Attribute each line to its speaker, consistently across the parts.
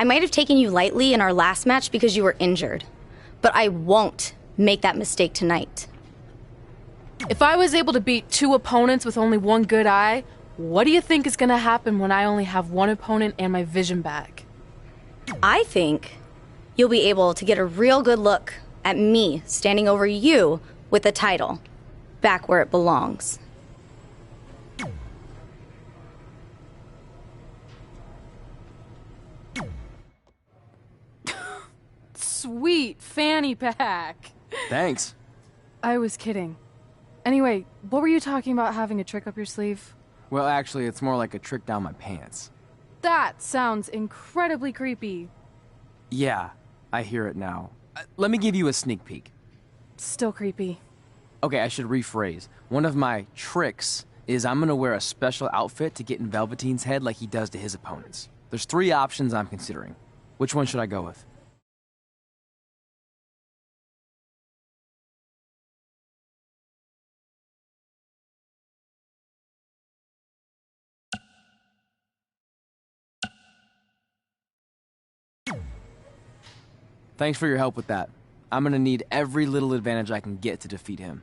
Speaker 1: I might have taken you lightly in our last match because you were injured, but I won't make that mistake tonight.
Speaker 2: If I was able to beat 2 opponents with only 1 good eye, what do you think is gonna happen when I only have 1 opponent and my vision back?
Speaker 1: I think you'll be able to get a real good look at me standing over you with the title, back where it belongs.
Speaker 2: Sweet fanny pack.
Speaker 3: Thanks.
Speaker 2: I was kidding. Anyway, what were you talking about having a trick up your sleeve?
Speaker 3: Well, actually, it's more like a trick down my pants.
Speaker 2: That sounds incredibly creepy.
Speaker 3: Yeah, I hear it now. Let me give you a sneak peek.
Speaker 2: Still creepy.
Speaker 3: Okay, I should rephrase. One of my tricks is I'm gonna wear a special outfit to get in Velveteen's head like he does to his opponents. There's 3 options I'm considering. Which one should I go with? Thanks for your help with that. I'm gonna need every little advantage I can get to defeat him.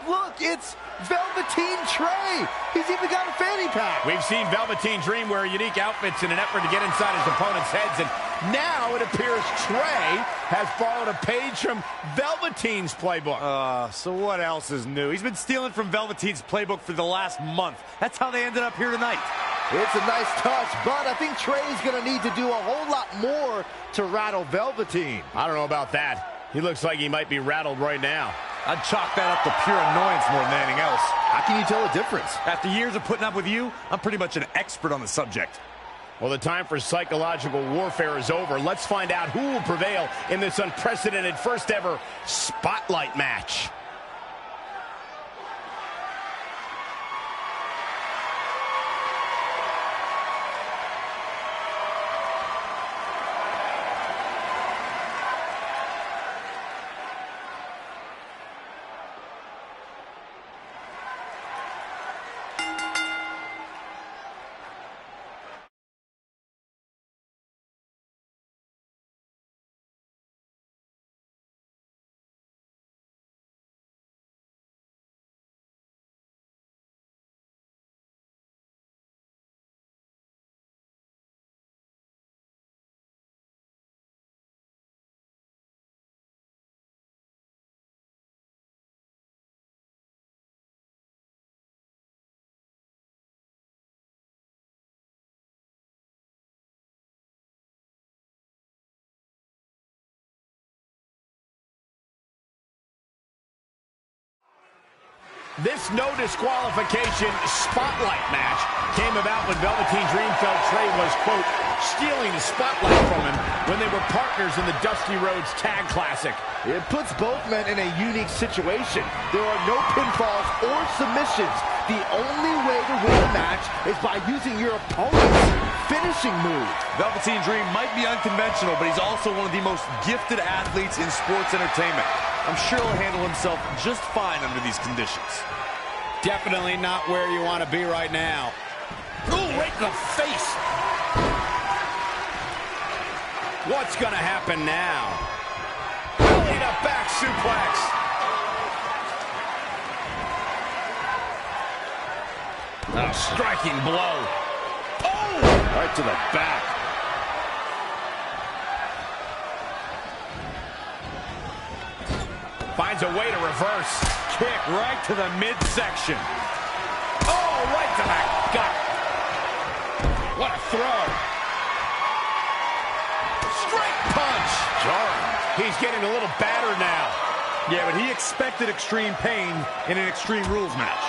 Speaker 4: Look, it's Velveteen Trey. He's even got a fanny pack.
Speaker 5: We've seen Velveteen Dream wear unique outfits in an effort to get inside his opponent's heads, and now it appears Trey has borrowed a page from Velveteen's playbook.
Speaker 4: So what else is new? He's been stealing from Velveteen's playbook for the last month. That's how they ended up here tonight. It's a nice touch, but I think Trey's going to need to do a whole lot more to rattle Velveteen.
Speaker 5: I don't know about that. He looks like he might be rattled right now.
Speaker 4: I'd chalk that up to pure annoyance more than anything else. How can you tell the difference? After years of putting up with you, I'm pretty much an expert on the subject.
Speaker 5: Well, the time for psychological warfare is over. Let's find out who will prevail in this unprecedented first ever Spotlight match. This no disqualification spotlight match came about when Velveteen Dream felt Trey was, quote, stealing the spotlight from him when they were partners in the Dusty Rhodes Tag Classic.
Speaker 4: It puts both men in a unique situation. There are no pinfalls or submissions. The only way to win a match is by using your opponent's finishing move. Velveteen Dream might be unconventional, but he's also one of the most gifted athletes in sports entertainment. I'm sure he'll handle himself just fine under these conditions.
Speaker 5: Definitely not where you want to be right now. Ooh, right in the face. What's going to happen now? Belly to back suplex. A striking blow. Oh!
Speaker 4: Right to the back.
Speaker 5: Finds a way to reverse.
Speaker 4: Kick right to the midsection.
Speaker 5: Oh, right to the gut. What a throw. Straight punch. Jarring. He's getting a little battered now. Yeah, but he expected extreme pain in an Extreme Rules match.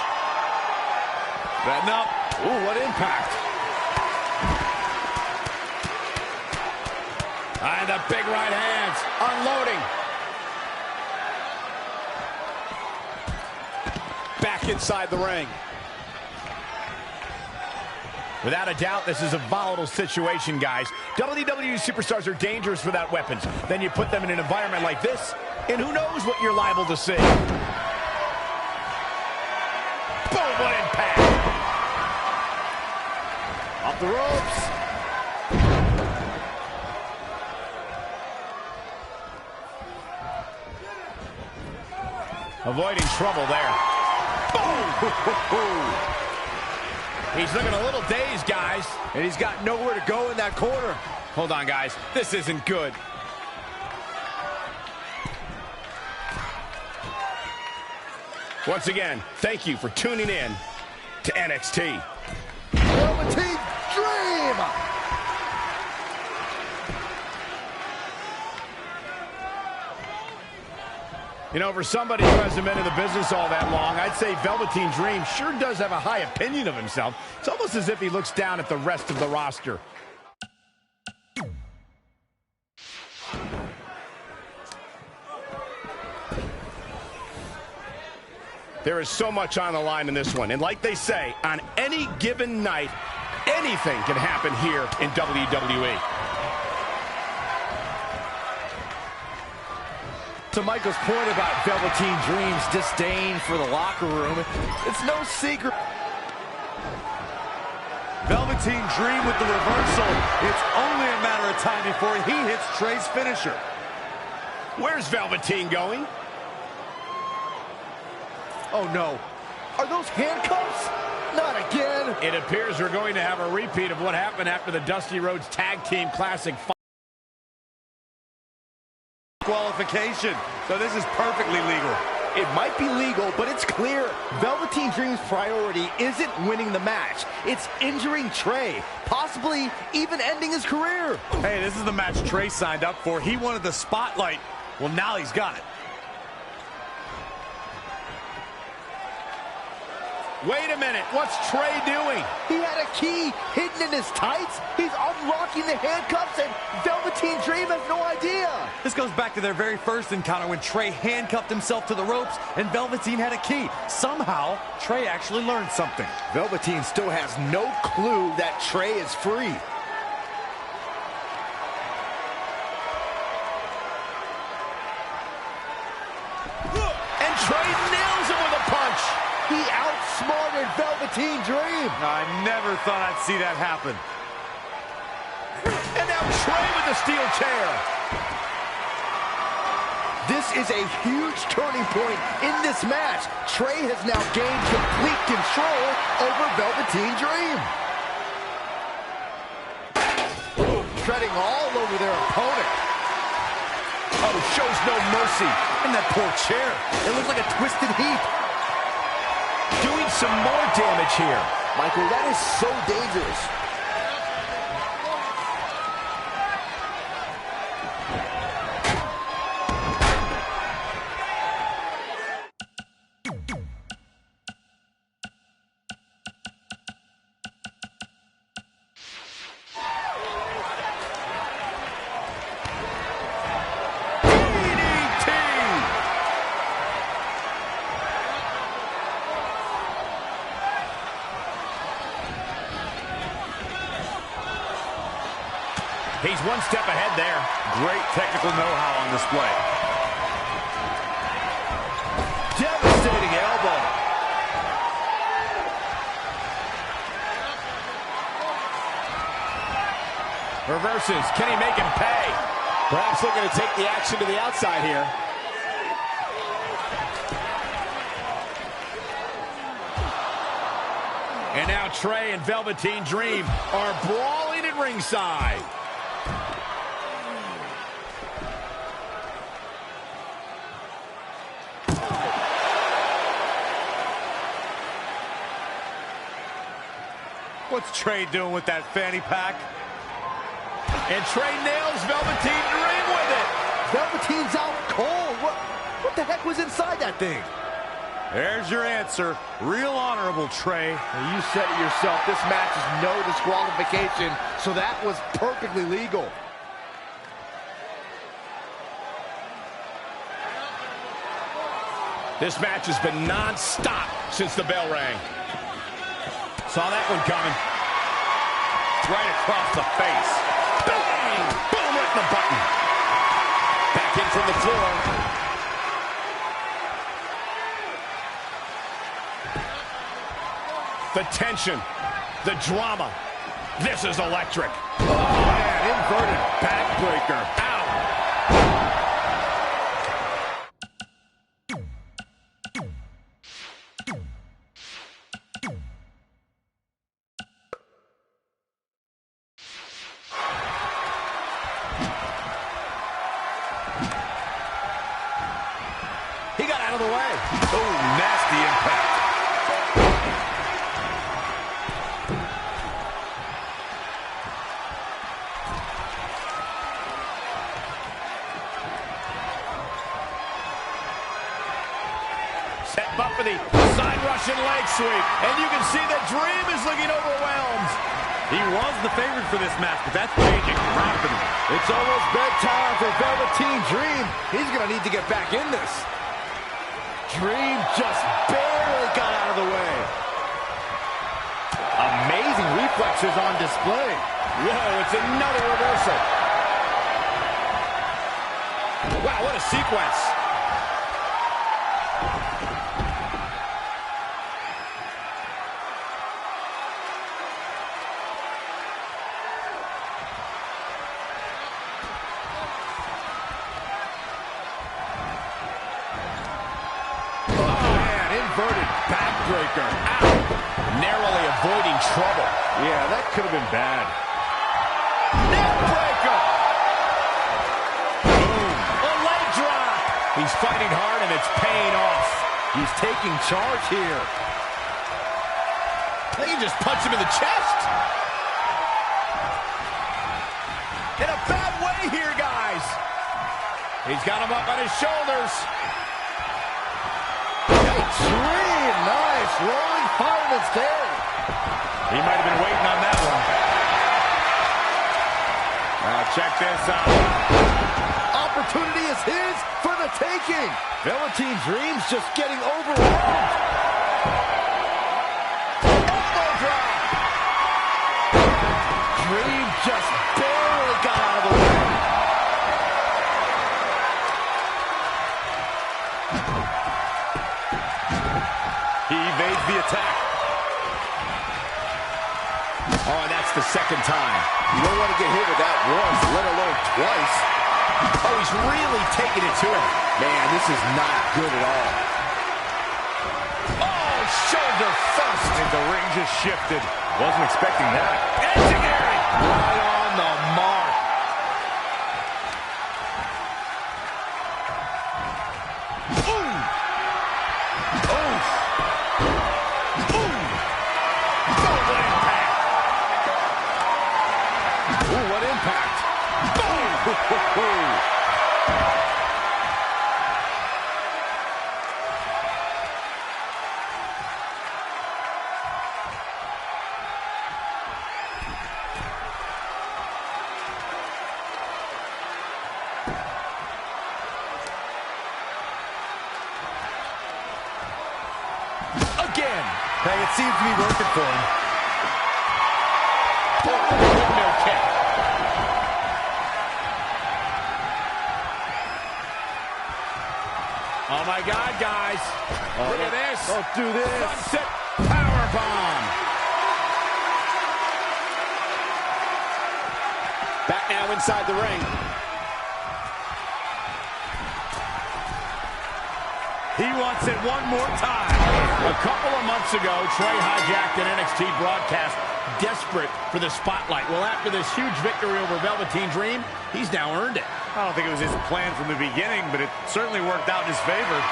Speaker 5: Setting up. Ooh, what impact. And the big right hands. Unloading. Back inside the ring. Without a doubt, this is a volatile situation, guys. WWE superstars are dangerous without weapons. Then you put them in an environment like this, and who knows what you're liable to see. Boom, what impact. Off the ropes. Avoiding trouble there. Boom! He's looking a little dazed, guys.
Speaker 4: And he's got nowhere to go in that corner.
Speaker 5: Hold on, guys. This isn't good. Once again, thank you for tuning in to NXT.
Speaker 4: Velveteen Dream!
Speaker 5: You know, for somebody who hasn't been in the business all that long, I'd say Velveteen Dream sure does have a high opinion of himself. It's almost as if he looks down at the rest of the roster. There is so much on the line in this one. And like they say, on any given night, anything can happen here in WWE.
Speaker 4: To Michael's point about Velveteen Dream's disdain for the locker room, it's no secret. Velveteen Dream with the reversal. It's only a matter of time before he hits Trey's finisher.
Speaker 5: Where's Velveteen going?
Speaker 4: Oh no. Are those handcuffs? Not again.
Speaker 5: It appears we're going to have a repeat of what happened after the Dusty Rhodes Tag Team Classic.
Speaker 4: Qualification. So this is perfectly legal. It might be legal, but it's clear Velveteen Dream's priority isn't winning the match. It's injuring Trey, possibly even ending his career. Hey, this is the match Trey signed up for. He wanted the spotlight. Well, now he's got it.
Speaker 5: Wait a minute, what's Trey doing?
Speaker 4: He had a key hidden in his tights. He's unlocking the handcuffs, and Velveteen Dream has no idea. This goes back to their very first encounter when Trey handcuffed himself to the ropes and Velveteen had a key. Somehow, Trey actually learned something. Velveteen still has no clue that Trey is free.
Speaker 5: And Trey nails him with a punch.
Speaker 4: He outsmarted Velveteen Dream. I never thought I'd see that happen.
Speaker 5: And now Trey with the steel chair.
Speaker 4: This is a huge turning point in this match. Trey has now gained complete control over Velveteen Dream. Treading all over their opponent. Oh, shows no mercy. And that poor chair. It looks like a twisted heap.
Speaker 5: Doing some more damage here.
Speaker 4: Michael, that is so dangerous.
Speaker 5: He's one step ahead there.
Speaker 4: Great technical know-how on display. Devastating elbow.
Speaker 5: Reverses. Can he make him pay? Perhaps looking to take the action to the outside here. And now Trey and Velveteen Dream are brawling at ringside.
Speaker 4: What's Trey doing with that fanny pack?
Speaker 5: And Trey nails Velveteen Dream with it.
Speaker 4: Velveteen's out cold. What What the heck was inside that thing?
Speaker 5: There's your answer. Real honorable, Trey.
Speaker 4: Now, you said it yourself. This match is no disqualification, so that was perfectly legal.
Speaker 5: This match has been non-stop since the bell rang. Saw that one coming. Right across the face. Bang! Boom, right in the button. Back in from the floor. The tension, the drama. This is electric.
Speaker 4: Oh, man, inverted backbreaker. Ow!
Speaker 5: He got out of the way. Oh, nasty impact. Set up for the side Russian leg sweep. And you can see that Dream is looking overwhelmed. He was the favorite for this match, but that's changing rapidly.
Speaker 4: It's almost bedtime for Velveteen Dream. He's going to need to get back in this. Dream just barely got out of the way. Amazing reflexes on display.
Speaker 5: Whoa, it's another reversal. Wow, what a sequence.
Speaker 4: Inverted backbreaker.
Speaker 5: Ow! Narrowly avoiding trouble.
Speaker 4: Yeah, that could have been bad.
Speaker 5: Neckbreaker! Boom! A leg drop! He's fighting hard and it's paying off.
Speaker 4: He's taking charge here.
Speaker 5: They can just punch him in the chest. In a bad way here, guys. He's got him up on his shoulders.
Speaker 4: Dream, nice. Rolling fireman's carry.
Speaker 5: He might have been waiting on that one. Now check this out.
Speaker 4: Opportunity is his for the taking. Velveteen Dream's just getting overwhelmed. Elbow drop. Dream just barely got out of the way.
Speaker 5: He evades the attack. Oh, and that's the second time.
Speaker 4: You don't want to get hit with that once, let alone twice.
Speaker 5: Oh, he's really taking it to him.
Speaker 4: Man, this is not good at all.
Speaker 5: Oh, shoulder first.
Speaker 4: And the ring just shifted. Wasn't expecting that.
Speaker 5: Engineering.
Speaker 4: Right on the mark. Ooh. Oof. Ooh, what impact. Boom!
Speaker 5: Again.
Speaker 4: Hey, it seems to be working for him.
Speaker 5: No kick. Oh, my God, guys. Look at this.
Speaker 4: Don't do this.
Speaker 5: Sunset powerbomb. Back now inside the ring. He wants it one more time. A couple of months ago, Trey hijacked an NXT broadcast, desperate for the spotlight. Well, after this huge victory over Velveteen Dream, he's now earned it.
Speaker 6: I don't think it was his plan from the beginning, but it certainly worked out in his favor.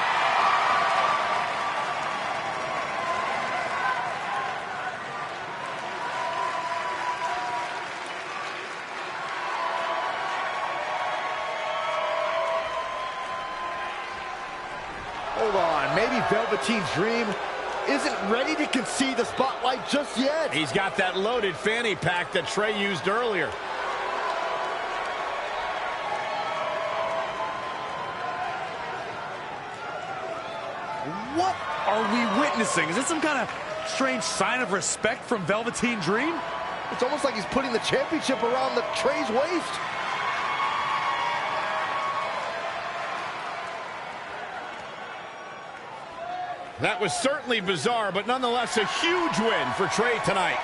Speaker 4: Hold on, maybe Velveteen's Dream isn't ready to concede the spotlight just yet.
Speaker 5: He's got that loaded fanny pack that Trey used earlier.
Speaker 6: What are we witnessing? Is this some kind of strange sign of respect from Velveteen Dream?
Speaker 4: It's almost like he's putting the championship around the Trey's waist.
Speaker 5: That was certainly bizarre, but nonetheless a huge win for Trey tonight.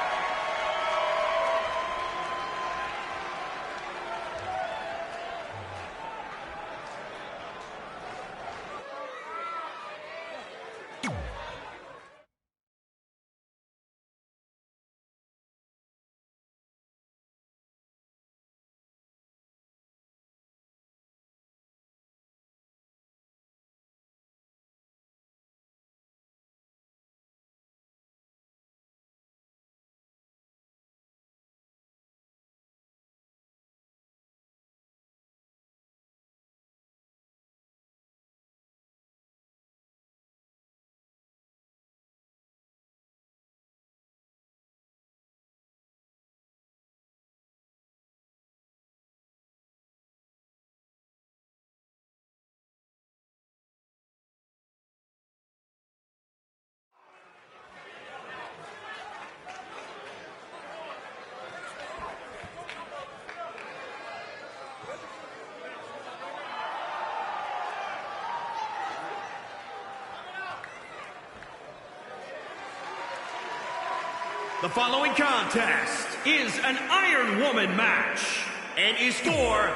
Speaker 7: The following contest is an Iron Woman match and is for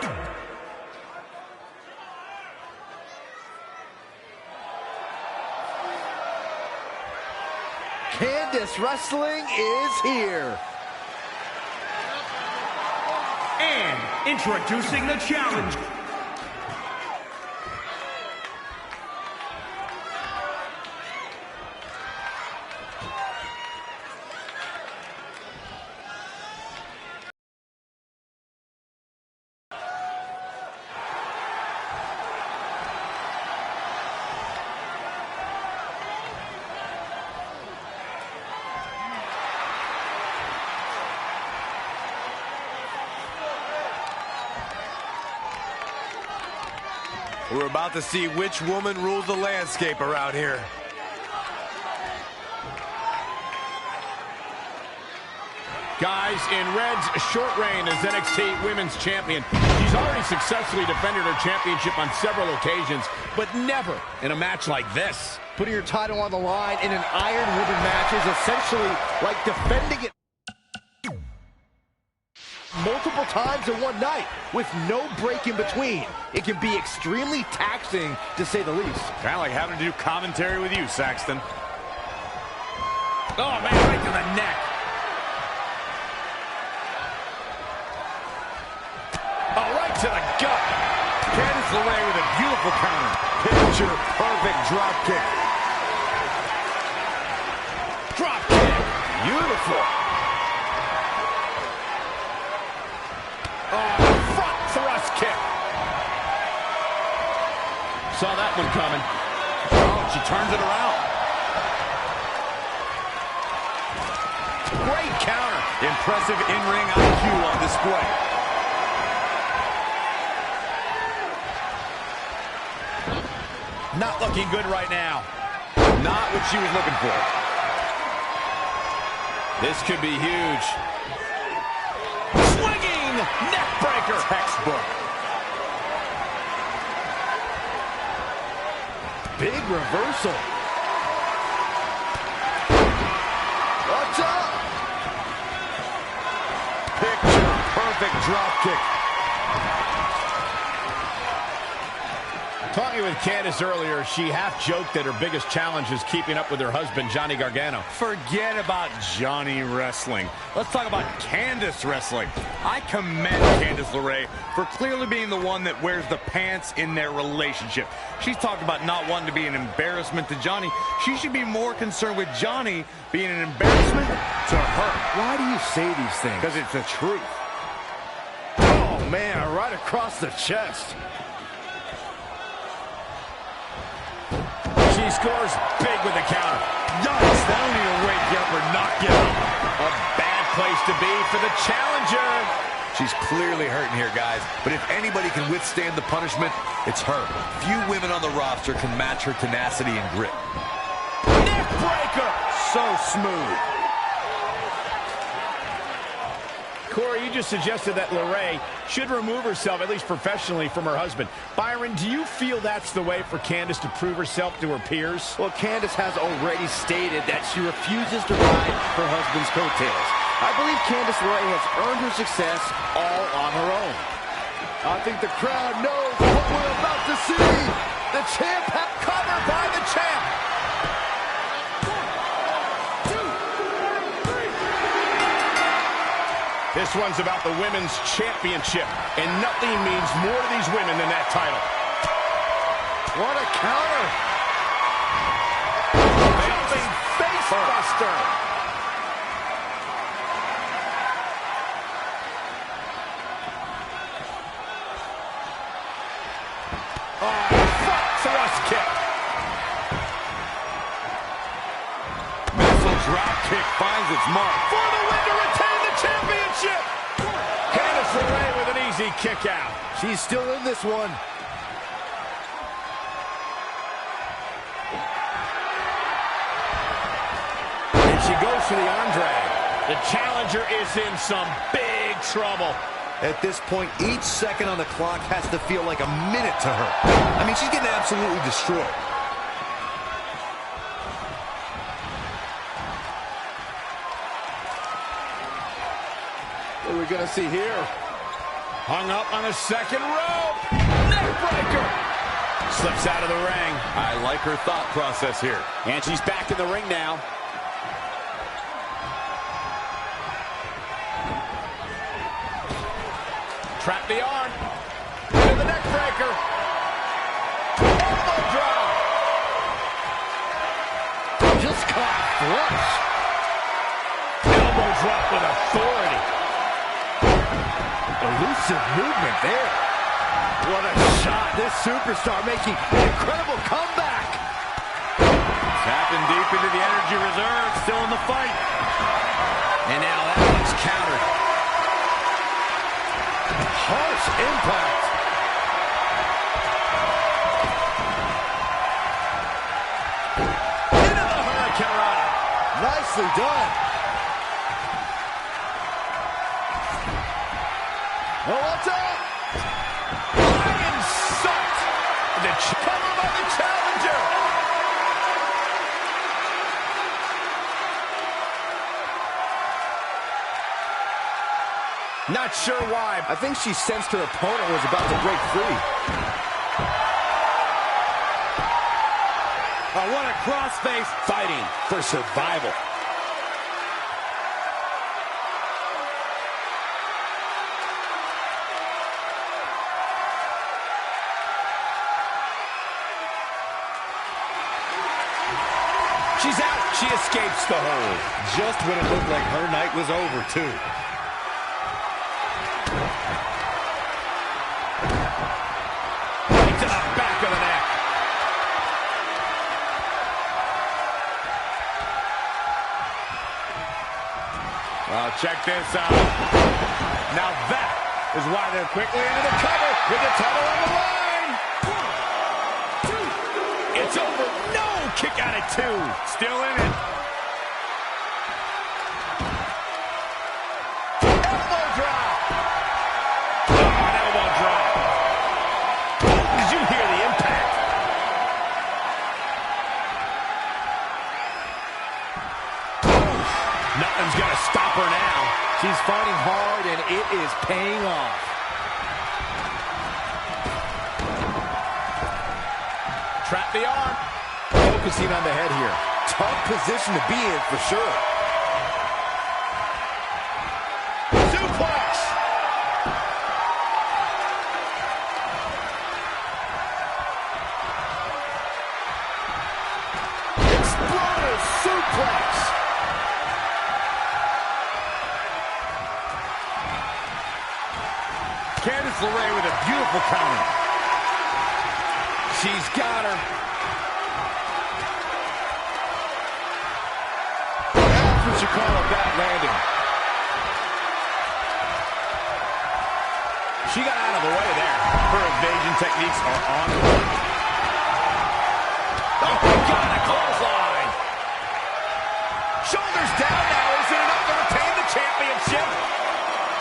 Speaker 4: Candice Wrestling is here.
Speaker 7: and introducing the challenge.
Speaker 8: We're about to see which woman rules the landscape around here.
Speaker 5: Guys, in Red's short reign as NXT Women's Champion, she's already successfully defended her championship on several occasions, but never in a match like this.
Speaker 4: Putting your title on the line in an Iron Woman match is essentially like defending it multiple times in one night with no break in between. It can be extremely taxing, to say the least.
Speaker 6: Kind of like having to do commentary with you, Saxton.
Speaker 5: Oh, man, right to the neck.
Speaker 6: Oh, right to the gut. Candice LeRae with a beautiful counter. Picture perfect drop kick.
Speaker 5: Drop kick.
Speaker 6: Beautiful.
Speaker 5: Oh, front thrust kick. Saw that one coming.
Speaker 6: Oh, she turns it around. Great counter. Impressive in-ring IQ on display.
Speaker 5: Not looking good right now.
Speaker 6: Not what she was looking for.
Speaker 5: This could be huge. Swinging neck breaker.
Speaker 6: Textbook.
Speaker 4: Big reversal. What's up?
Speaker 6: Picture perfect drop kick.
Speaker 5: Talking with Candice earlier, she half-joked that her biggest challenge is keeping up with her husband, Johnny Gargano.
Speaker 6: Forget about Johnny Wrestling. Let's talk about Candice Wrestling. I commend Candice LeRae for clearly being the one that wears the pants in their relationship. She's talked about not wanting to be an embarrassment to Johnny. She should be more concerned with Johnny being an embarrassment to her.
Speaker 4: Why do you say these things?
Speaker 6: Because it's the truth.
Speaker 4: Oh, man, right across the chest.
Speaker 5: scores big with the counter. Yikes, that'll either wake you up or knock you out. A bad place to be for the challenger.
Speaker 8: She's clearly hurting here, guys. But if anybody can withstand the punishment, it's her. Few women on the roster can match her tenacity and grit.
Speaker 5: Neck breaker. So smooth. Corey, you just suggested that LeRae should remove herself, at least professionally, from her husband. Byron, do you feel that's the way for Candice to prove herself to her peers?
Speaker 4: Well, Candice has already stated that she refuses to ride her husband's coattails. I believe Candice LeRae has earned her success all on her own. I think the crowd knows what we're about to see. The champ covered by the champ.
Speaker 5: This one's about the women's championship, and nothing means more to these women than that title.
Speaker 4: What a counter!
Speaker 5: Jumping face buster! Front thrust kick.
Speaker 8: Missile drop kick finds its mark.
Speaker 5: For the win to retain the championship! Candice LeRae with an easy kick out.
Speaker 4: She's still in this one.
Speaker 5: And she goes for the arm drag. The challenger is in some big trouble.
Speaker 8: At this point, each second on the clock has to feel like a minute to her. I mean, she's getting absolutely destroyed.
Speaker 4: What are we going to see here?
Speaker 5: Hung up on the second rope. Neck breaker. Slips out of the ring.
Speaker 8: I like her thought process here.
Speaker 5: And she's back in the ring now. Trap the arm. Into the neck breaker. Elbow drop.
Speaker 4: Just caught flush.
Speaker 5: Elbow drop with authority.
Speaker 4: Elusive movement there. What a shot. This superstar making an incredible comeback.
Speaker 8: Tapping deep into the energy reserve, still in the fight.
Speaker 5: And now that one's countered.
Speaker 4: Harsh impact.
Speaker 5: Into the hurricanrana.
Speaker 4: Nicely done. Oh, what's up?
Speaker 5: Lion sucked. The cover by the challenger. Not sure why.
Speaker 4: I think she sensed her opponent was about to break free.
Speaker 5: Oh, what a crossface. Fighting for survival. She's out. She escapes the hold.
Speaker 8: Just when it looked like her night was over, too.
Speaker 5: Right to the back of the neck. Well, check this out. Now that is why they're quickly into the cover with the title on the line. 1, 2. It's over. No! Kick out at 2. Still in it. Elbow drop. Oh, an elbow drop. Did you hear the impact? Nothing's going to stop her now.
Speaker 4: She's fighting hard, and it is paying off.
Speaker 5: Trap the arm.
Speaker 4: Focusing on the head here. Tough position to be in for sure.
Speaker 5: Suplex. Explosive suplex. Candice LeRae with a beautiful counter. She's got her.
Speaker 4: call a bad landing.
Speaker 5: She got out of the way there. Her evasion techniques are on point. Oh, my God, a clothesline. Shoulders down now. Is it enough to retain the championship?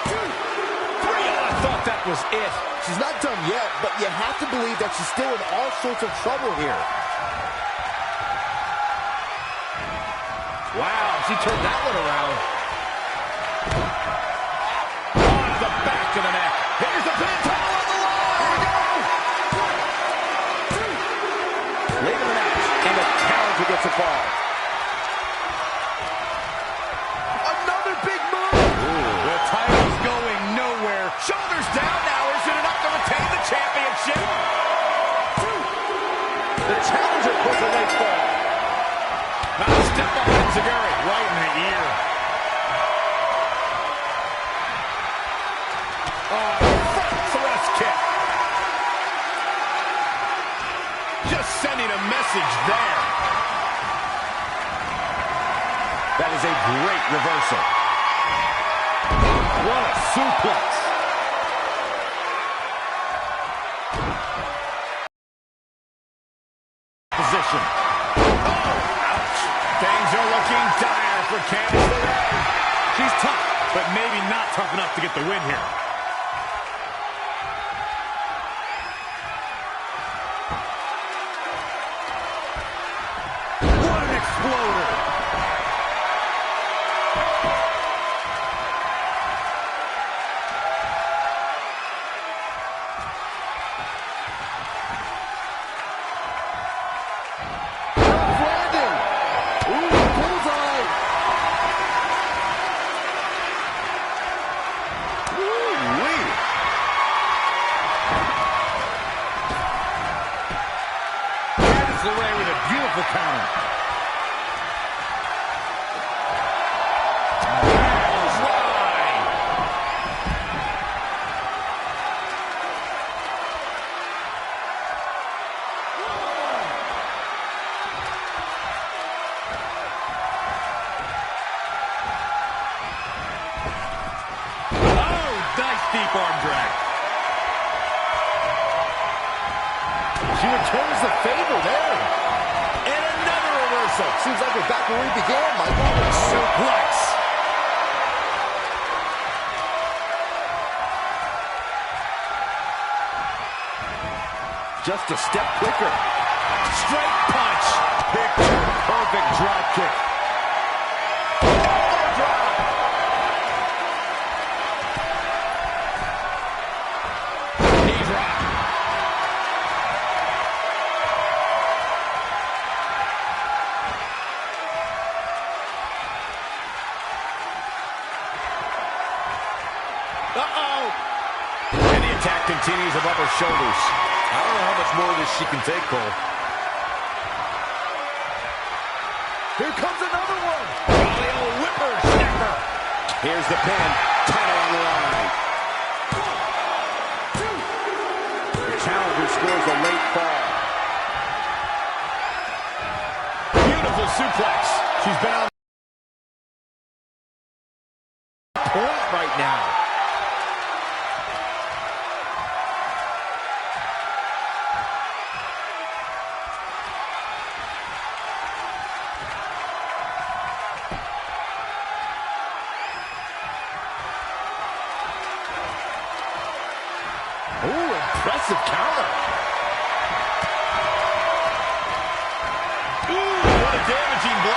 Speaker 5: 2, 3. I thought that was it.
Speaker 4: She's not done yet, but you have to believe that she's still in all sorts of trouble here.
Speaker 5: Wow, she turned that one around. On the back of the neck. Here's the pin, title on the line. Here we go. Late in the match, and the challenger gets a fall.
Speaker 4: Another big move.
Speaker 5: Ooh. The title's going nowhere. Shoulders down now. Is it enough to retain the championship? The challenger puts a late fall. Now a step behind Zaguri, right in the ear. Front thrust kick. Just sending a message there. That is a great reversal. What a suplex. Position. Things are looking dire for Candice LeRae. She's tough, but maybe not tough enough to get the win here. What an exploder! LeRae with a beautiful counter. Clothesline. Oh, nice deep arm drag.
Speaker 4: She returns the favor there.
Speaker 5: And another reversal.
Speaker 4: Seems like we're back where we began, Michael.
Speaker 5: Suplex.
Speaker 4: Just a step quicker.
Speaker 5: Straight punch. Picture perfect drop kick. Knee drop. Uh-oh. And the attack continues above her shoulders.
Speaker 8: I don't know how much more of this she can take, Cole.
Speaker 4: Here comes another one.
Speaker 5: Oh, the old whippersnapper. Here's the pin. Title on the line.
Speaker 4: The challenger scores a late fall.
Speaker 5: Beautiful suplex. She's been on point right now.
Speaker 4: Ooh, impressive counter.
Speaker 5: Ooh, what a damaging blow.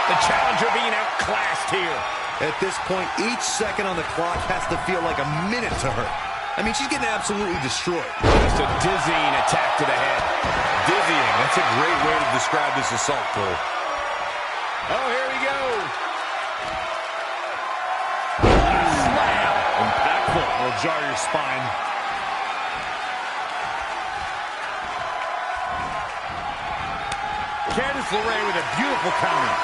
Speaker 5: The challenger being outclassed here.
Speaker 8: At this point, each second on the clock has to feel like a minute to her. I mean, she's getting absolutely destroyed.
Speaker 5: Just a dizzying attack to the head.
Speaker 8: Dizzying. That's a great way to describe this assault, Cole.
Speaker 5: Oh, here we go. Slam. Impactful. Will jar your spine.
Speaker 6: Candice LeRae with a beautiful counter.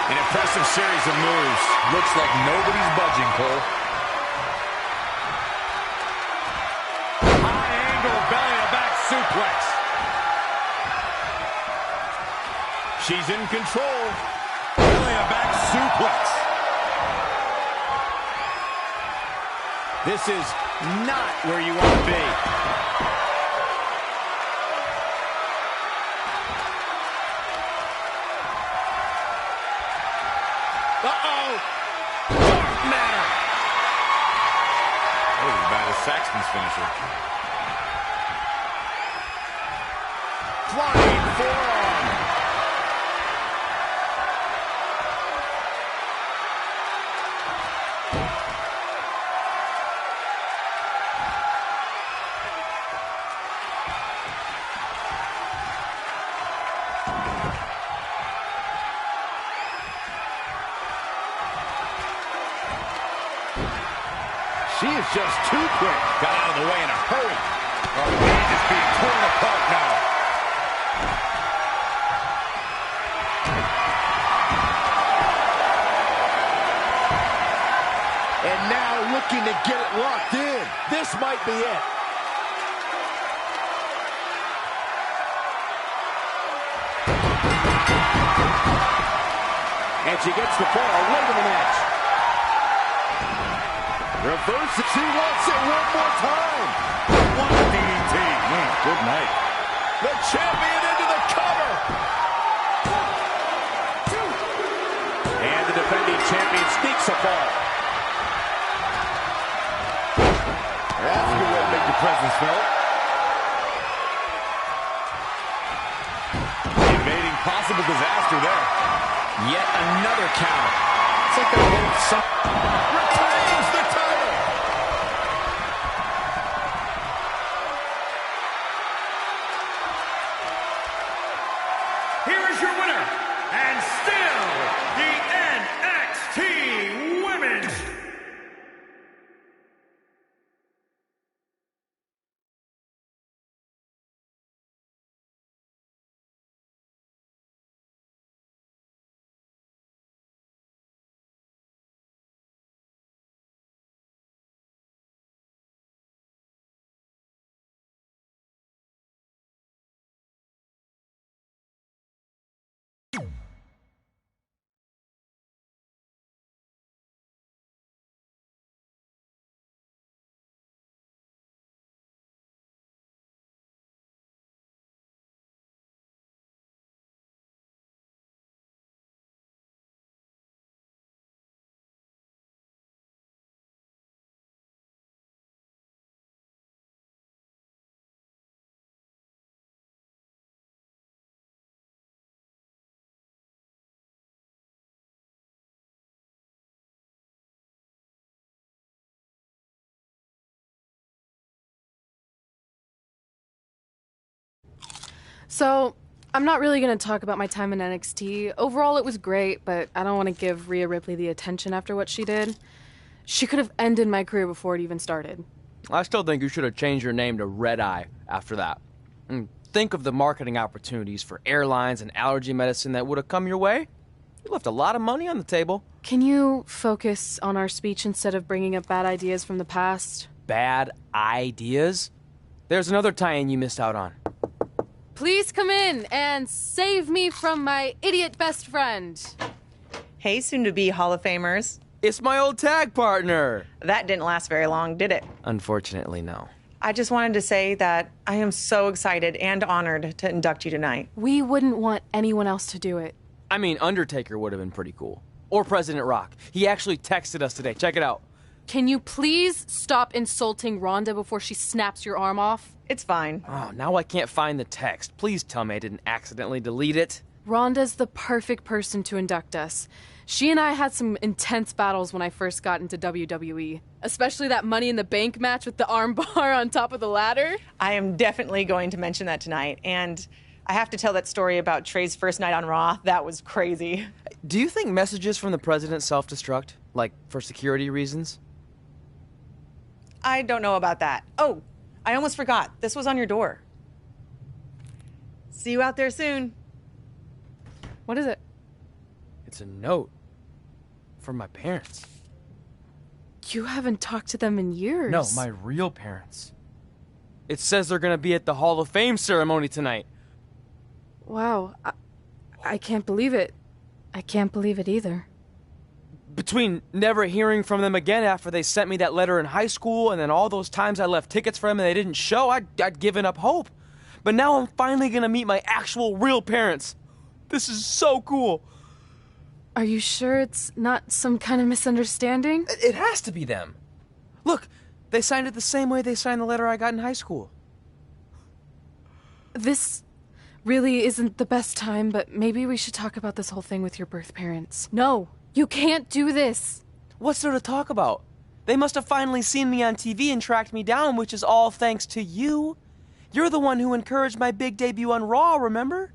Speaker 5: An impressive series of moves.
Speaker 8: Looks like nobody's budging, Cole.
Speaker 6: High angle belly-to-back suplex.
Speaker 5: She's in control.
Speaker 6: Belly-to-back suplex.
Speaker 4: This is not where you want to be.
Speaker 6: Uh-oh! Dark matter! That was as bad as Saxton's finisher.
Speaker 4: Flying forearm. She is just too quick.
Speaker 5: Got out of the way in a hurry.
Speaker 6: Our cage is being torn apart now.
Speaker 4: And now looking to get it locked in. This might be it. And she gets the ball late in the match. Reverse it. She wants it one more time.
Speaker 6: What a DDT.
Speaker 4: Good night.
Speaker 5: The champion into the cover. And the defending champion sneaks a fall.
Speaker 4: That's a good way to make your presence felt.
Speaker 6: Evading possible disaster there.
Speaker 5: Yet another counter. It's like they're both retains the title.
Speaker 7: Here is your winner, and still the NXT Women's
Speaker 2: So, I'm not really going to talk about my time in NXT. Overall, it was great, but I don't want to give Rhea Ripley the attention after what she did. She could have ended my career before it even started.
Speaker 3: I still think you should have changed your name to Red Eye after that. And think of the marketing opportunities for airlines and allergy medicine that would have come your way. You left a lot of money on the table.
Speaker 2: Can you focus on our speech instead of bringing up bad ideas from the past?
Speaker 3: Bad ideas? There's another tie-in you missed out on.
Speaker 2: Please come in and save me from my idiot best friend.
Speaker 9: Hey, soon-to-be Hall of Famers.
Speaker 3: It's my old tag partner.
Speaker 9: That didn't last very long, did it?
Speaker 3: Unfortunately, no.
Speaker 9: I just wanted to say that I am so excited and honored to induct you tonight.
Speaker 2: We wouldn't want anyone else to do it.
Speaker 3: I mean, Undertaker would have been pretty cool. Or President Rock. He actually texted us today. Check it out.
Speaker 2: Can you please stop insulting Rhonda before she snaps your arm off?
Speaker 9: It's fine.
Speaker 3: Oh, now I can't find the text. Please tell me I didn't accidentally delete it.
Speaker 2: Rhonda's the perfect person to induct us. She and I had some intense battles when I first got into WWE, especially that Money in the Bank match with the arm bar on top of the ladder.
Speaker 9: I am definitely going to mention that tonight, and I have to tell that story about Trey's first night on Raw. That was crazy.
Speaker 3: Do you think messages from the president self-destruct? Like, for security reasons?
Speaker 9: I don't know about that. Oh, I almost forgot. This was on your door. See you out there soon.
Speaker 2: What is it?
Speaker 3: It's a note from my parents.
Speaker 2: You haven't talked to them in years.
Speaker 3: No, my real parents. It says they're gonna be at the Hall of Fame ceremony tonight.
Speaker 2: Wow. I can't believe it. I can't believe it either.
Speaker 3: Between never hearing from them again after they sent me that letter in high school and then all those times I left tickets for them and they didn't show, I'd given up hope. But now I'm finally gonna meet my actual real parents. This is so cool.
Speaker 2: Are you sure it's not some kind of misunderstanding?
Speaker 3: It has to be them. Look, they signed it the same way they signed the letter I got in high school.
Speaker 2: This really isn't the best time, but maybe we should talk about this whole thing with your birth parents. No, you can't do this.
Speaker 3: What's there to talk about? They must have finally seen me on TV and tracked me down, which is all thanks to you. You're the one who encouraged my big debut on Raw, remember?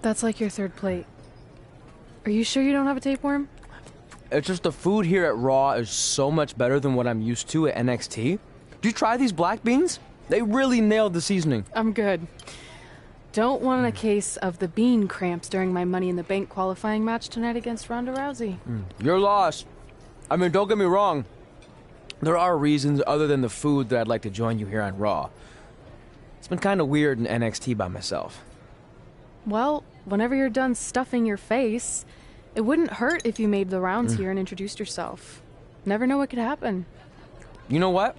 Speaker 2: That's like your third plate. Are you sure you don't have a tapeworm?
Speaker 3: It's just the food here at Raw is so much better than what I'm used to at NXT. Did you try these black beans? They really nailed the seasoning.
Speaker 2: I'm good. Don't want a case of the bean cramps during my Money in the Bank qualifying match tonight against Ronda Rousey.
Speaker 3: Your loss. I mean, don't get me wrong. There are reasons other than the food that I'd like to join you here on Raw. It's been kind of weird in NXT by myself.
Speaker 2: Well, whenever you're done stuffing your face, it wouldn't hurt if you made the rounds here and introduced yourself. Never know what could happen.
Speaker 3: You know what?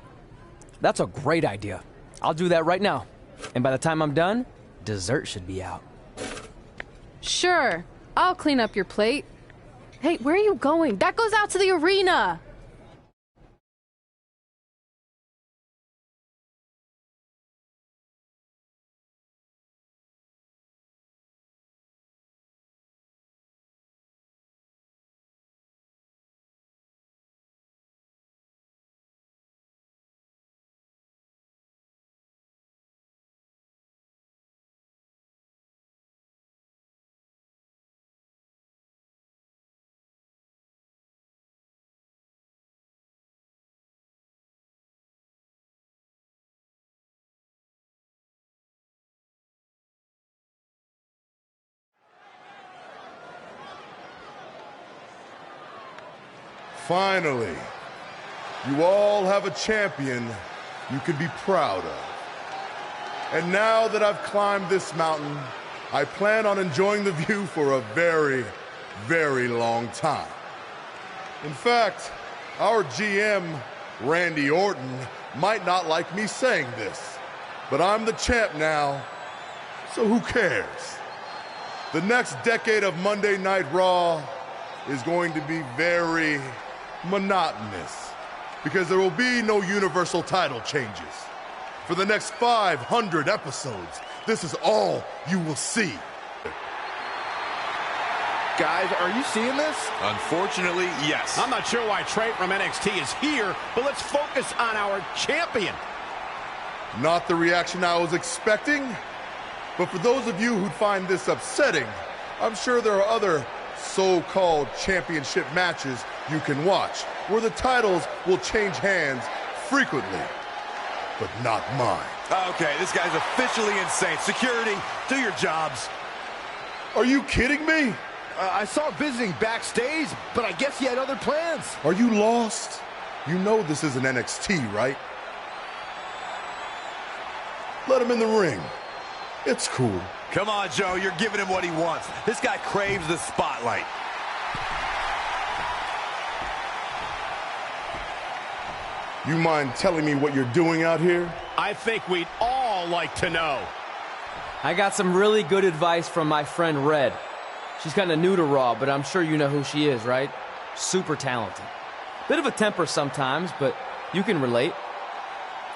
Speaker 3: That's a great idea. I'll do that right now. And by the time I'm done, dessert should be out.
Speaker 2: Sure, I'll clean up your plate. Hey, where are you going? That goes out to the arena!
Speaker 10: Finally, you all have a champion you can be proud of. And now that I've climbed this mountain, I plan on enjoying the view for a very, very long time. In fact, our GM, Randy Orton, might not like me saying this, but I'm the champ now, so who cares? The next decade of Monday Night Raw is going to be very monotonous because there will be no universal title changes. For the next 500 episodes, this is all you will see.
Speaker 4: Guys, are you seeing this?
Speaker 8: Unfortunately, yes.
Speaker 5: I'm not sure why Trey from NXT is here, but let's focus on our champion.
Speaker 10: Not the reaction I was expecting, but for those of you who'd find this upsetting, I'm sure there are other so-called championship matches you can watch where the titles will change hands frequently, but not mine.
Speaker 8: Okay, this guy's officially insane. Security, do your jobs.
Speaker 10: Are you kidding me?
Speaker 4: I saw visiting backstage, but I guess he had other plans.
Speaker 10: Are you lost? You know this isn't NXT, right? Let him in the ring. It's cool.
Speaker 8: Come on, Joe, you're giving him what he wants. This guy craves the spotlight.
Speaker 10: You mind telling me what you're doing out here?
Speaker 5: I think we'd all like to know.
Speaker 3: I got some really good advice from my friend Red. She's kind of new to Raw, but I'm sure you know who she is, right? super talented. Bit of a temper sometimes, but you can relate.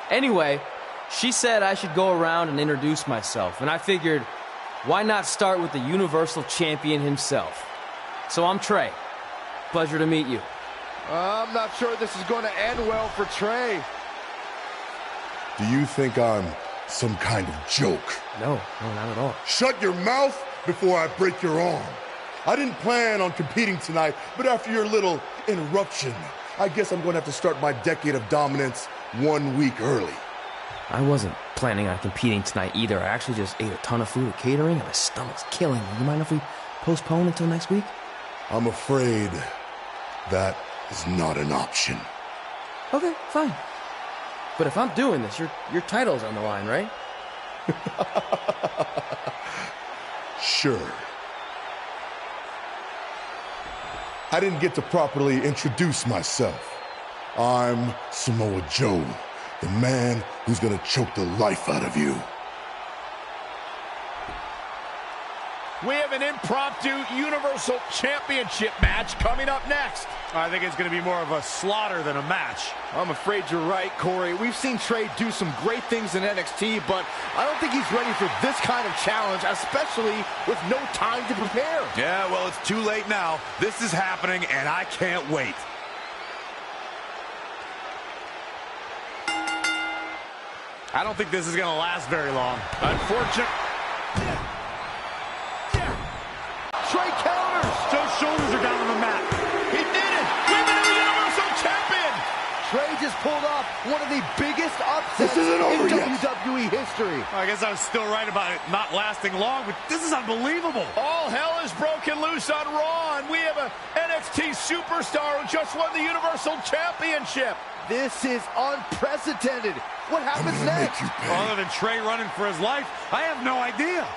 Speaker 3: Anyway, she said I should go around and introduce myself, and I figured, why not start with the Universal Champion himself? So I'm Trey. Pleasure to meet you.
Speaker 4: I'm not sure this is going to end well for Trey.
Speaker 10: Do you think I'm some kind of joke?
Speaker 3: No, not at all.
Speaker 10: Shut your mouth before I break your arm. I didn't plan on competing tonight, but after your little interruption, I guess I'm going to have to start my decade of dominance 1 week early.
Speaker 3: I wasn't planning on competing tonight either. I actually just ate a ton of food at catering, and my stomach's killing me. You mind if we postpone until next week?
Speaker 10: I'm afraid that is not an option.
Speaker 3: Okay, fine. But if I'm doing this, your title's on the line, right?
Speaker 10: Sure. I didn't get to properly introduce myself. I'm Samoa Joe, the man who's gonna choke the life out of you.
Speaker 4: We have an impromptu Universal Championship match coming up next.
Speaker 6: I think it's going to be more of a slaughter than a match.
Speaker 4: I'm afraid you're right, Corey. We've seen Trey do some great things in NXT, but I don't think he's ready for this kind of challenge, especially with no time to prepare.
Speaker 8: Yeah, well, it's too late now. This is happening, and I can't wait.
Speaker 6: I don't think this is going to last very long. Unfortunate.
Speaker 4: Trey counters.
Speaker 6: Joe's shoulders are down on the mat.
Speaker 4: He did it. Women of the Universal Champion. Trey just pulled off one of the biggest upsets in WWE history.
Speaker 6: I guess I was still right about it not lasting long, but this is unbelievable.
Speaker 4: All hell is broken loose on Raw, and we have an NXT superstar who just won the Universal Championship. This is unprecedented. What happens next?
Speaker 6: Other than Trey running for his life, I have no idea.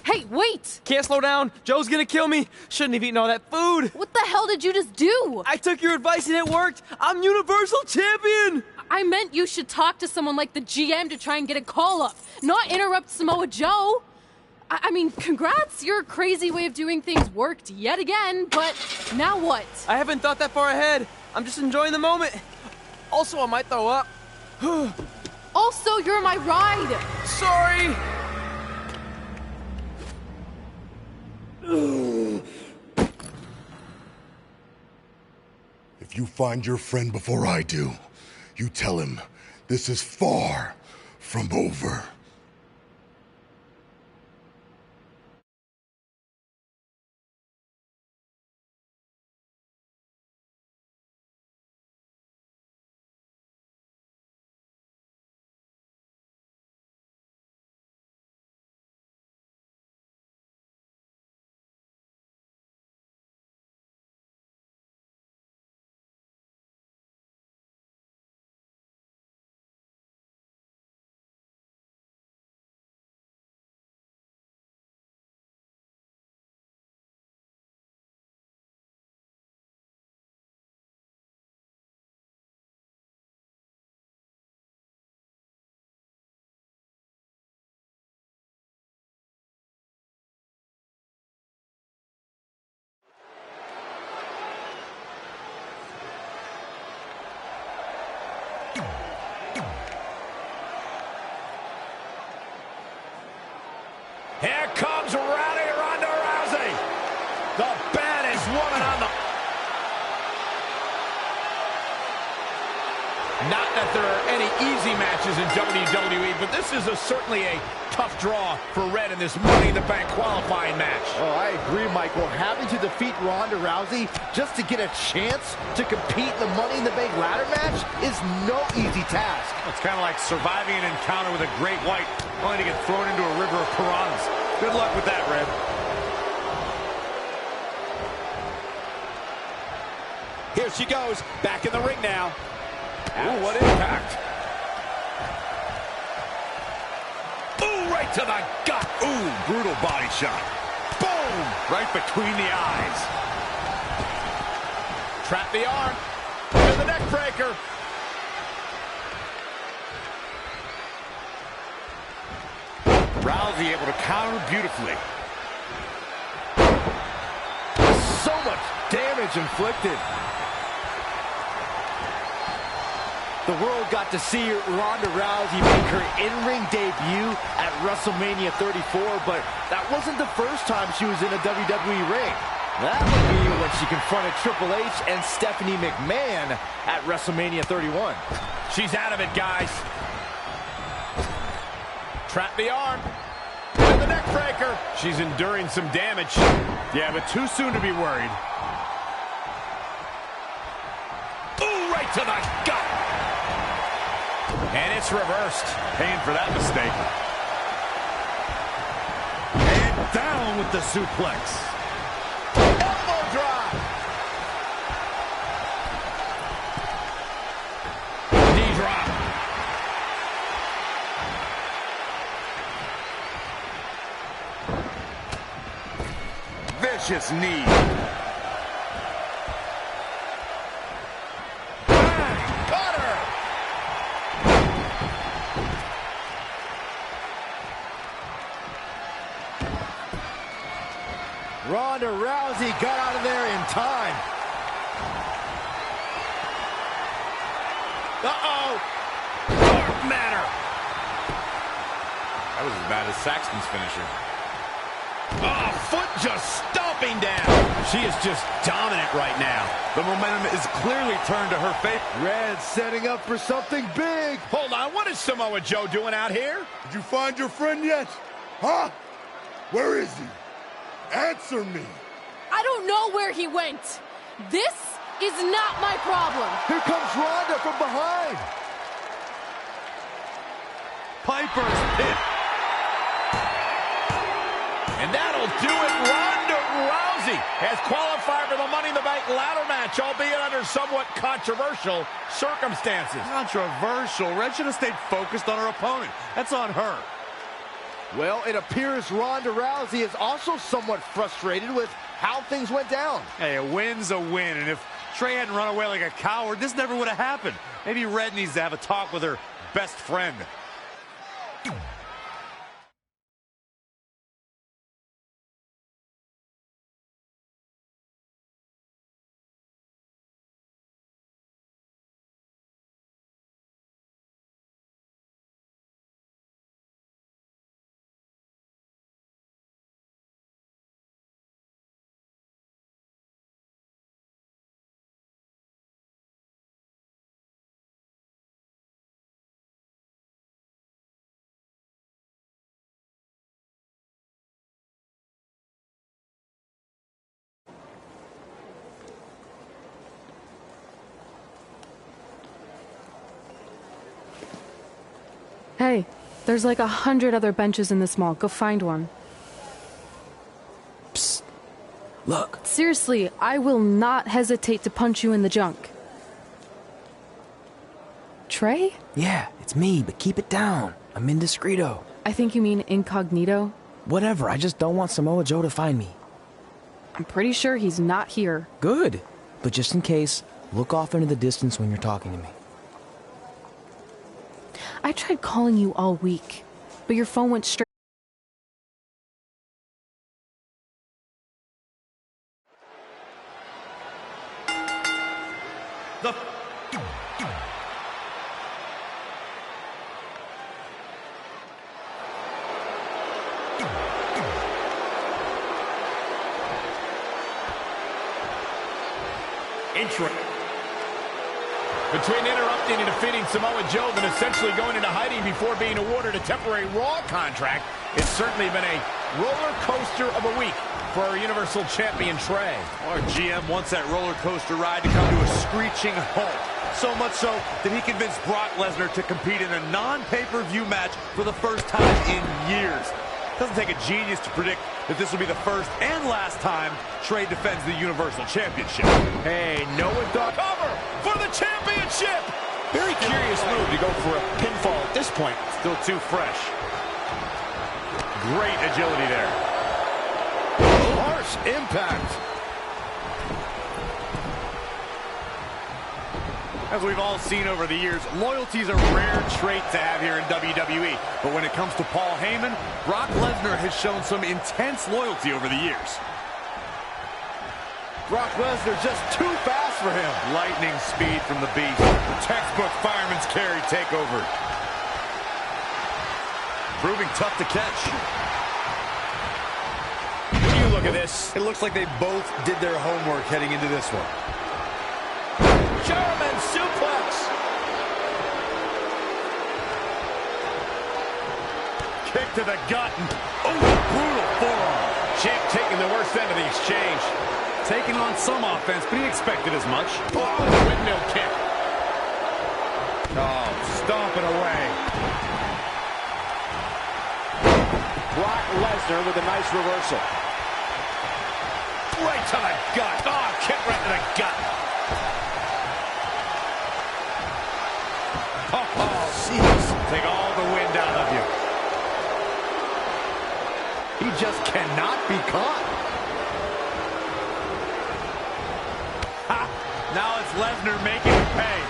Speaker 2: Hey, wait!
Speaker 3: Can't slow down. Joe's gonna kill me. Shouldn't have eaten all that food.
Speaker 2: What the hell did you just do?
Speaker 3: I took your advice and it worked. I'm Universal Champion.
Speaker 2: I meant you should talk to someone like the GM to try and get a call up, not interrupt Samoa Joe. I mean, congrats, your crazy way of doing things worked yet again, but now what?
Speaker 3: I haven't thought that far ahead. I'm just enjoying the moment. Also, I might throw up.
Speaker 2: Also, you're my ride.
Speaker 3: Sorry.
Speaker 10: If you find your friend before I do, you tell him this is far from over.
Speaker 5: Not that there are any easy matches in WWE, but this is certainly a tough draw for Red in this Money in the Bank qualifying match.
Speaker 4: Oh, I agree, Michael. Having to defeat Ronda Rousey just to get a chance to compete in the Money in the Bank ladder match is no easy task.
Speaker 6: It's kind of like surviving an encounter with a great white, only to get thrown into a river of piranhas. Good luck with that, Red.
Speaker 5: Here she goes, back in the ring now. Ooh, what impact. Ooh, right to the gut.
Speaker 6: Ooh, brutal body shot.
Speaker 5: Boom!
Speaker 6: Right between the eyes.
Speaker 5: Trap the arm. To the neck breaker.
Speaker 6: Rousey able to counter beautifully.
Speaker 4: So much damage inflicted. The world got to see Ronda Rousey make her in-ring debut at WrestleMania 34, but that wasn't the first time she was in a WWE ring. That would be when she confronted Triple H and Stephanie McMahon at WrestleMania 31.
Speaker 5: She's out of it, guys. Trap the arm. To the neck breaker.
Speaker 6: She's enduring some damage. Yeah, but too soon to be worried.
Speaker 5: Ooh, right to the gut.
Speaker 6: And it's reversed. Paying for that mistake. And down with the suplex.
Speaker 4: Elbow drop.
Speaker 5: Knee drop.
Speaker 6: Vicious knee.
Speaker 4: Ronda Rousey got out of there in time.
Speaker 5: Uh-oh. Dark matter.
Speaker 6: That was as bad as Saxton's finisher.
Speaker 5: Oh, foot just stomping down. She is just dominant right now.
Speaker 6: The momentum is clearly turned to her favor.
Speaker 4: Red setting up for something big.
Speaker 5: Hold on, what is Samoa Joe doing out here?
Speaker 10: Did you find your friend yet? Huh? Where is he? Answer me.
Speaker 2: I don't know where he went. This is not my problem.
Speaker 4: Here comes Ronda from behind.
Speaker 6: Piper's pit.
Speaker 5: And that'll do it. Ronda Rousey has qualified for the Money in the Bank ladder match, albeit under somewhat controversial circumstances.
Speaker 6: Controversial. Red should have stayed focused on her opponent. That's on her.
Speaker 4: Well, it appears Ronda Rousey is also somewhat frustrated with how things went down.
Speaker 6: Hey, a win's a win, and if Trey hadn't run away like a coward, this never would have happened. Maybe Red needs to have a talk with her best friend.
Speaker 2: Hey, there's like 100 other benches in this mall. Go find one.
Speaker 3: Psst. Look.
Speaker 2: Seriously, I will not hesitate to punch you in the junk. Trey?
Speaker 3: Yeah, it's me, but keep it down. I'm indiscreto.
Speaker 2: I think you mean incognito.
Speaker 3: Whatever, I just don't want Samoa Joe to find me.
Speaker 2: I'm pretty sure he's not here.
Speaker 3: Good. But just in case, look off into the distance when you're talking to me.
Speaker 2: I tried calling you all week, but your phone went straight.
Speaker 7: The intro.
Speaker 5: Between interrupting and defeating Samoa Joe and essentially going into hiding before being awarded a temporary Raw contract, it's certainly been a roller coaster of a week for our Universal Champion Trey.
Speaker 8: Our GM wants that roller coaster ride to come to a screeching halt. So much so that he convinced Brock Lesnar to compete in a non-pay-per-view match for the first time in years. Doesn't take a genius to predict that this will be the first and last time Trey defends the Universal Championship.
Speaker 5: Hey, no one thought cover for the championship.
Speaker 6: Very curious move to go for a pinfall at this point.
Speaker 8: Still too fresh. Great agility there.
Speaker 4: Harsh impact.
Speaker 8: As we've all seen over the years, loyalty is a rare trait to have here in WWE. But when it comes to Paul Heyman, Brock Lesnar has shown some intense loyalty over the years.
Speaker 4: Brock Lesnar just too fast for him.
Speaker 8: Lightning speed from the Beast. The textbook fireman's carry takeover. Proving tough to catch.
Speaker 5: When you look at this,
Speaker 8: It looks like they both did their homework heading into this one.
Speaker 5: German suplex.
Speaker 8: Kick to the gut. And, brutal forearm.
Speaker 5: Champ taking the worst end of the exchange.
Speaker 8: Taking on some offense, but he expected as much.
Speaker 5: Oh, windmill kick.
Speaker 8: Oh, stomping away.
Speaker 4: Brock Lesnar with a nice reversal.
Speaker 5: Right to the gut. Oh, kick right to the gut.
Speaker 4: Oh, jeez.
Speaker 8: Take all the wind out of you.
Speaker 4: He just cannot be caught.
Speaker 8: Ha! Now it's Lesnar making him pay.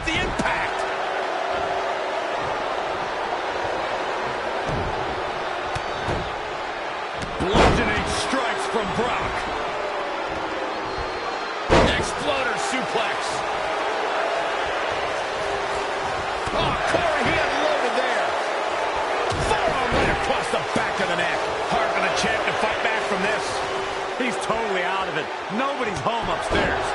Speaker 5: The impact.
Speaker 8: Bludgeoning strikes from Brock.
Speaker 5: Exploder suplex. Oh, Corey, he unloaded there. Forearm right across the back of the neck. Hard for the champ to fight back from this.
Speaker 8: He's totally out of it. Nobody's home upstairs.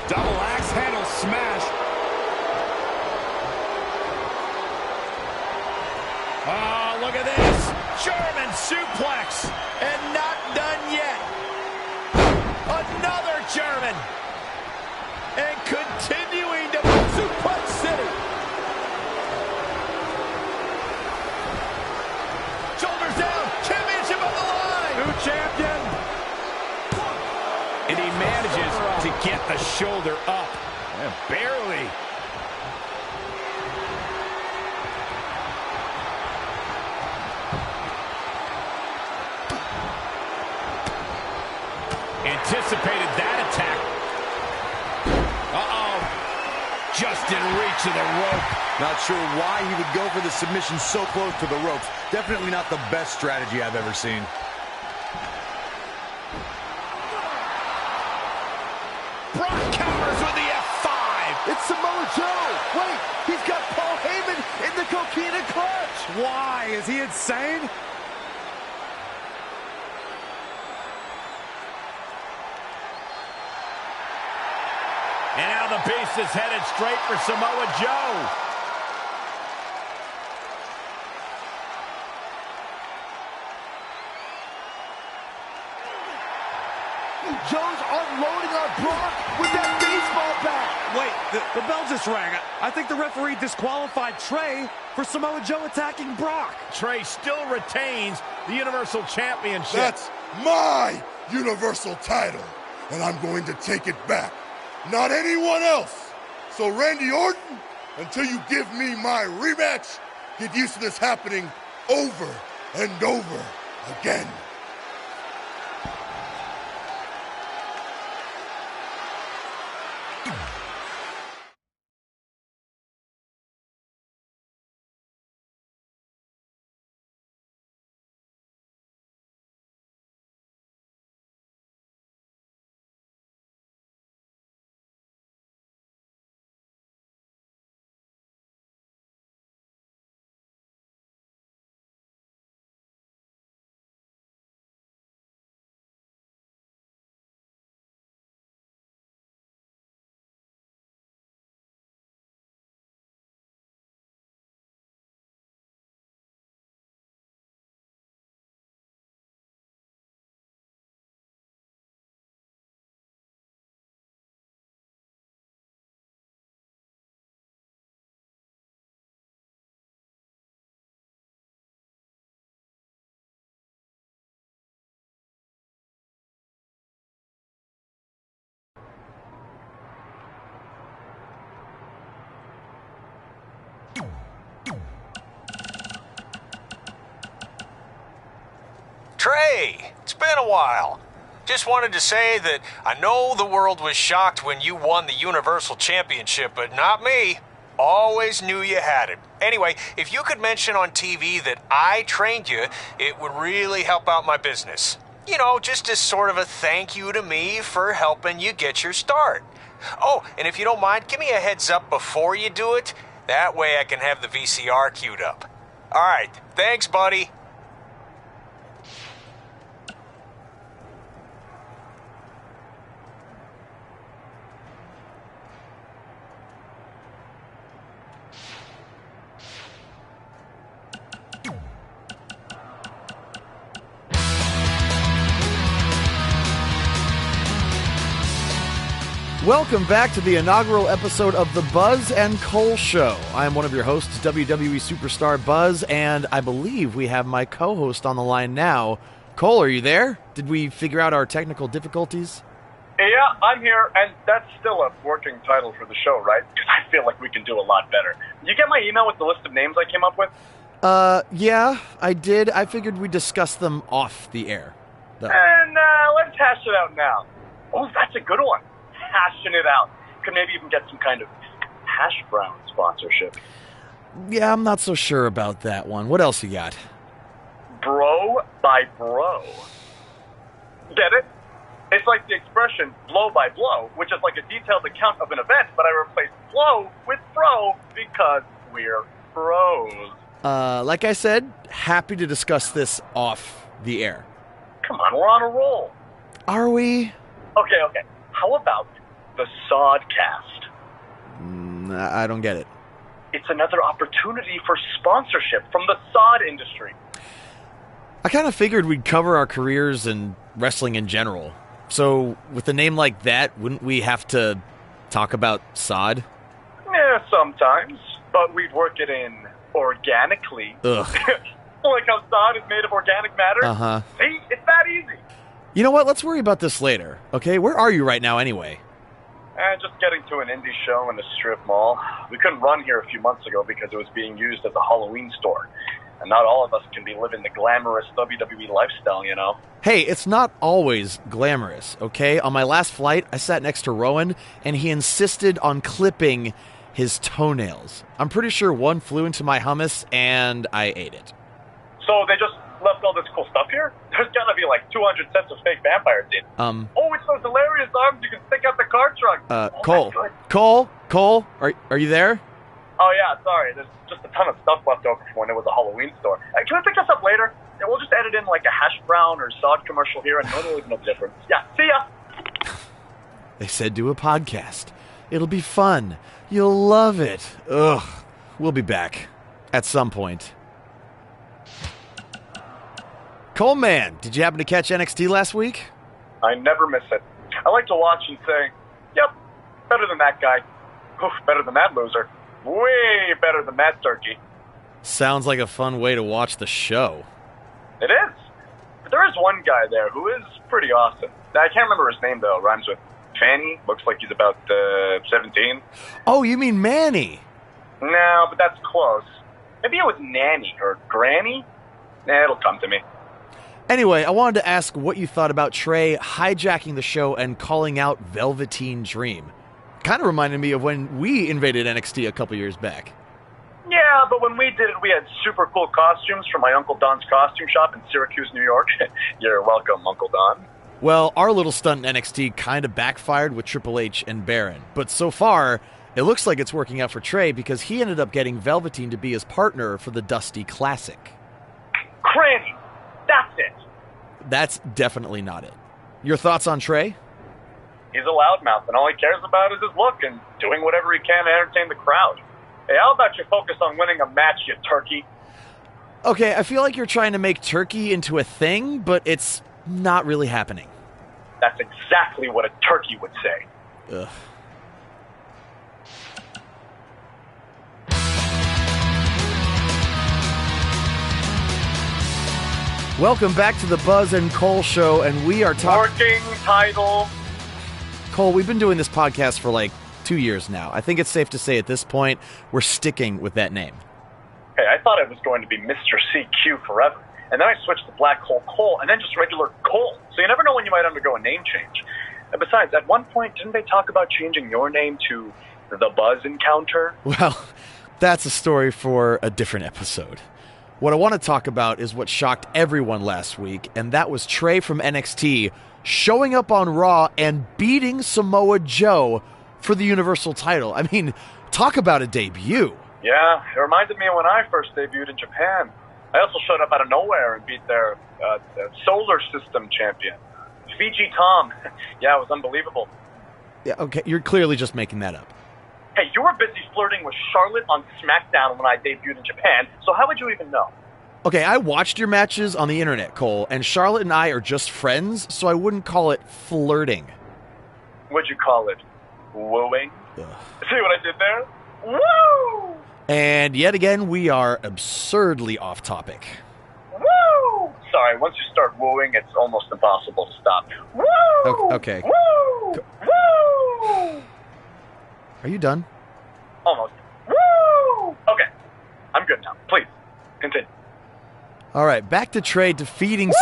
Speaker 5: Double axe handle smash. Oh, look at this. German suplex. And not done yet. Another German. And continuing to suplex city. Shoulders down. Championship on the line.
Speaker 8: New champion.
Speaker 5: And he manages to get the shoulder up. Yeah, barely. Anticipated that attack. Uh-oh. Just in reach of the rope.
Speaker 8: Not sure why he would go for the submission so close to the ropes. Definitely not the best strategy I've ever seen.
Speaker 5: Brock counters with the F5.
Speaker 4: It's Samoa Joe. Wait, he's got Paul Heyman in the coquina clutch.
Speaker 8: Why? Is he insane?
Speaker 5: And now the Beast is headed straight for Samoa Joe.
Speaker 4: Joe's unloading on Brock with that baseball bat.
Speaker 8: Wait, the bell just rang. I think the referee disqualified Trey for Samoa Joe attacking Brock.
Speaker 5: Trey still retains the Universal Championship.
Speaker 10: That's my Universal title, and I'm going to take it back. Not anyone else. So Randy Orton, until you give me my rematch, get used to this happening over and over again.
Speaker 11: Trey, it's been a while. Just wanted to say that I know the world was shocked when you won the Universal Championship, but not me. Always knew you had it. Anyway, if you could mention on TV that I trained you, it would really help out my business. You know, just as sort of a thank you to me for helping you get your start. Oh, and if you don't mind, give me a heads up before you do it. That way I can have the VCR queued up. All right, thanks, buddy.
Speaker 12: Welcome back to the inaugural episode of The Buzz and Cole Show. I am one of your hosts, WWE superstar Buzz, and I believe we have my co-host on the line now. Cole, are you there? Did we figure out our technical difficulties?
Speaker 13: Yeah, I'm here, and that's still a working title for the show, right? Because I feel like we can do a lot better. Did you get my email with the list of names I came up with?
Speaker 12: Yeah, I did. I figured we'd discuss them off the air.
Speaker 13: And let's hash it out now. Oh, that's a good one. Hashing it out. Could maybe even get some kind of hash brown sponsorship.
Speaker 12: Yeah, I'm not so sure about that one. What else you got?
Speaker 13: Bro by bro. Get it? It's like the expression blow by blow, which is like a detailed account of an event, but I replaced blow with bro because we're bros.
Speaker 12: Like I said, happy to discuss this off the air.
Speaker 13: Come on, we're on a roll.
Speaker 12: Are we?
Speaker 13: Okay. How about the Sodcast?
Speaker 12: I don't get it.
Speaker 13: It's another opportunity for sponsorship from the sod industry.
Speaker 12: I kind of figured we'd cover our careers and wrestling in general. So, with a name like that, wouldn't we have to talk about sod?
Speaker 13: Yeah, sometimes. But we'd work it in organically.
Speaker 12: Ugh.
Speaker 13: Like how sod is made of organic matter?
Speaker 12: Uh-huh.
Speaker 13: See? It's that easy.
Speaker 12: You know what? Let's worry about this later, okay? Where are you right now anyway?
Speaker 13: Just getting to an indie show in a strip mall. We couldn't run here a few months ago because it was being used as a Halloween store. And not all of us can be living the glamorous WWE lifestyle, you know?
Speaker 12: Hey, it's not always glamorous, okay? On my last flight, I sat next to Rowan, and he insisted on clipping his toenails. I'm pretty sure one flew into my hummus, and I ate it.
Speaker 13: So they just left all this cool stuff here? There's gotta be like 200 sets of fake vampires in. Oh, it's those hilarious arms you can stick out the car trunk.
Speaker 12: Cole, are you there?
Speaker 13: Oh yeah, sorry. There's just a ton of stuff left over from when it was a Halloween store. Can we pick this up later? Yeah, we'll just edit in like a hash brown or sod commercial here and it'll make no difference. Yeah, see ya!
Speaker 12: They said do a podcast. It'll be fun. You'll love it. Ugh. We'll be back. At some point. Coleman, did you happen to catch NXT last week?
Speaker 13: I never miss it. I like to watch and say, yep, better than that guy. Oof, better than that loser. Way better than that turkey.
Speaker 12: Sounds like a fun way to watch the show.
Speaker 13: It is. But there is one guy there who is pretty awesome. I can't remember his name, though. Rhymes with Fanny. Looks like he's about 17.
Speaker 12: Oh, you mean Manny?
Speaker 13: No, but that's close. Maybe it was Nanny or Granny. It'll come to me.
Speaker 12: Anyway, I wanted to ask what you thought about Trey hijacking the show and calling out Velveteen Dream. Kind of reminded me of when we invaded NXT a couple years back.
Speaker 13: Yeah, but when we did it, we had super cool costumes from my Uncle Don's costume shop in Syracuse, New York. You're welcome, Uncle Don.
Speaker 12: Well, our little stunt in NXT kind of backfired with Triple H and Baron. But so far, it looks like it's working out for Trey because he ended up getting Velveteen to be his partner for the Dusty Classic.
Speaker 13: Cranny! That's it!
Speaker 12: That's definitely not it. Your thoughts on Trey?
Speaker 13: He's a loudmouth, and all he cares about is his look and doing whatever he can to entertain the crowd. Hey, how about you focus on winning a match, you turkey?
Speaker 12: Okay, I feel like you're trying to make turkey into a thing, but it's not really happening.
Speaker 13: That's exactly what a turkey would say.
Speaker 12: Ugh. Welcome back to the Buzz and Cole Show, and we are talking...
Speaker 13: Working title.
Speaker 12: Cole, we've been doing this podcast for like 2 years now. I think it's safe to say at this point, we're sticking with that name.
Speaker 13: Hey, I thought it was going to be Mr. CQ forever. and then I switched to Black Hole Cole, and then just regular Cole. So you never know when you might undergo a name change. And besides, at one point, didn't they talk about changing your name to The Buzz Encounter?
Speaker 12: Well, that's a story for a different episode. What I want to talk about is what shocked everyone last week, and that was Trey from NXT showing up on Raw and beating Samoa Joe for the Universal title. I mean, talk about a debut.
Speaker 13: Yeah, it reminded me of when I first debuted in Japan. I also showed up out of nowhere and beat their Solar System champion, Fiji Tom. Yeah, it was unbelievable.
Speaker 12: Yeah, okay, you're clearly just making that up.
Speaker 13: Hey, you were busy flirting with Charlotte on SmackDown when I debuted in Japan, so how would you even know?
Speaker 12: Okay, I watched your matches on the internet, Cole, and Charlotte and I are just friends, so I wouldn't call it flirting.
Speaker 13: What'd you call it? Wooing?
Speaker 12: Ugh.
Speaker 13: See what I did there? Woo!
Speaker 12: And yet again, we are absurdly off topic.
Speaker 13: Woo! Sorry, once you start wooing, it's almost impossible to stop. Woo!
Speaker 12: Okay.
Speaker 13: Woo! Woo!
Speaker 12: Are you done?
Speaker 13: Almost. Woo! Okay, I'm good now. Please, continue.
Speaker 12: All right, back to Trey defeating...
Speaker 13: Woo!